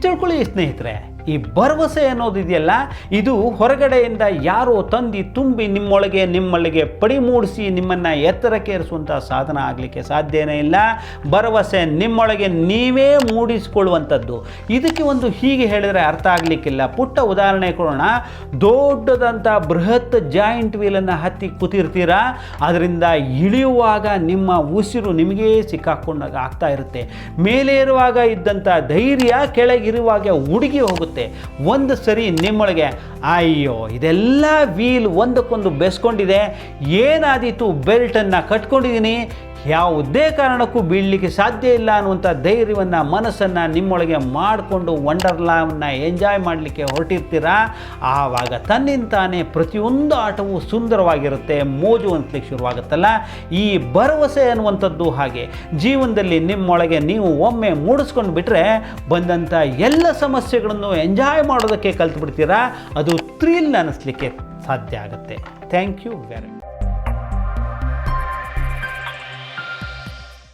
ಇಷ್ಟು ತಿಳ್ಕೊಳ್ಳಿ ಸ್ನೇಹಿತರೆ, ಈ ಭರವಸೆ ಅನ್ನೋದಿದೆಯಲ್ಲ, ಇದು ಹೊರಗಡೆಯಿಂದ ಯಾರೋ ತಂದು ತುಂಬಿ ನಿಮ್ಮೊಳಗೆ ಪಡಿ ಮೂಡಿಸಿ ನಿಮ್ಮನ್ನು ಎತ್ತರಕ್ಕೆ ಏರಿಸುವಂಥ ಸಾಧನ ಆಗಲಿಕ್ಕೆ ಸಾಧ್ಯನೇ ಇಲ್ಲ. ಭರವಸೆ ನಿಮ್ಮೊಳಗೆ ನೀವೇ ಮೂಡಿಸಿಕೊಳ್ಳುವಂಥದ್ದು. ಇದಕ್ಕೆ ಒಂದು ಹೀಗೆ ಹೇಳಿದರೆ ಅರ್ಥ ಆಗಲಿಕ್ಕಿಲ್ಲ. ಪುಟ್ಟ ಉದಾಹರಣೆ ಕೊಡೋಣ. ದೊಡ್ಡದಂಥ ಬೃಹತ್ ಜಾಯಿಂಟ್ ವೀಲನ್ನು ಹತ್ತಿ ಕೂತಿರ್ತೀರಾ, ಅದರಿಂದ ಇಳಿಯುವಾಗ ನಿಮ್ಮ ಉಸಿರು ನಿಮಗೇ ಸಿಕ್ಕಾಕೊಂಡಾಗ ಆಗ್ತಾ ಇರುತ್ತೆ. ಮೇಲೆ ಇರುವಾಗ ಇದ್ದಂಥ ಧೈರ್ಯ ಕೆಳಗಿರುವಾಗ ಹುಡುಗಿ ಹೋಗುತ್ತೆ. ಒಂದು ಸರಿ ನಿಮ್ಮೊಳಗೆ ಅಯ್ಯೋ ಇದೆಲ್ಲ ವೀಲ್ ಒಂದಕ್ಕೊಂದು ಬೆಸ್ಕೊಂಡಿದೆ, ಏನಾದೀತು, ಬೆಲ್ಟನ್ನು ಕಟ್ಕೊಂಡಿದ್ದೀನಿ, ಯಾವುದೇ ಕಾರಣಕ್ಕೂ ಬೀಳಲಿಕ್ಕೆ ಸಾಧ್ಯ ಇಲ್ಲ ಅನ್ನುವಂಥ ಧೈರ್ಯವನ್ನು ಮನಸ್ಸನ್ನು ನಿಮ್ಮೊಳಗೆ ಮಾಡಿಕೊಂಡು ವಂಡರ್ಲಾವನ್ನು ಎಂಜಾಯ್ ಮಾಡಲಿಕ್ಕೆ ಹೊರಟಿರ್ತೀರಾ. ಆವಾಗ ತನ್ನಿಂತಾನೇ ಪ್ರತಿಯೊಂದು ಆಟವೂ ಸುಂದರವಾಗಿರುತ್ತೆ, ಮೋಜು ಅಂತಲಿಕ್ಕೆ ಶುರುವಾಗುತ್ತಲ್ಲ. ಈ ಭರವಸೆ ಅನ್ನುವಂಥದ್ದು ಹಾಗೆ ಜೀವನದಲ್ಲಿ ನಿಮ್ಮೊಳಗೆ ನೀವು ಒಮ್ಮೆ ಮೂಡಿಸ್ಕೊಂಡು ಬಿಟ್ಟರೆ ಬಂದಂಥ ಎಲ್ಲ ಸಮಸ್ಯೆಗಳನ್ನು ಎಂಜಾಯ್ ಮಾಡೋದಕ್ಕೆ ಕಲ್ತು ಬಿಡ್ತೀರಾ. ಅದು ಥ್ರಿಲ್ ಅನ್ನಿಸ್ಲಿಕ್ಕೆ ಸಾಧ್ಯ ಆಗುತ್ತೆ. Thank you very much.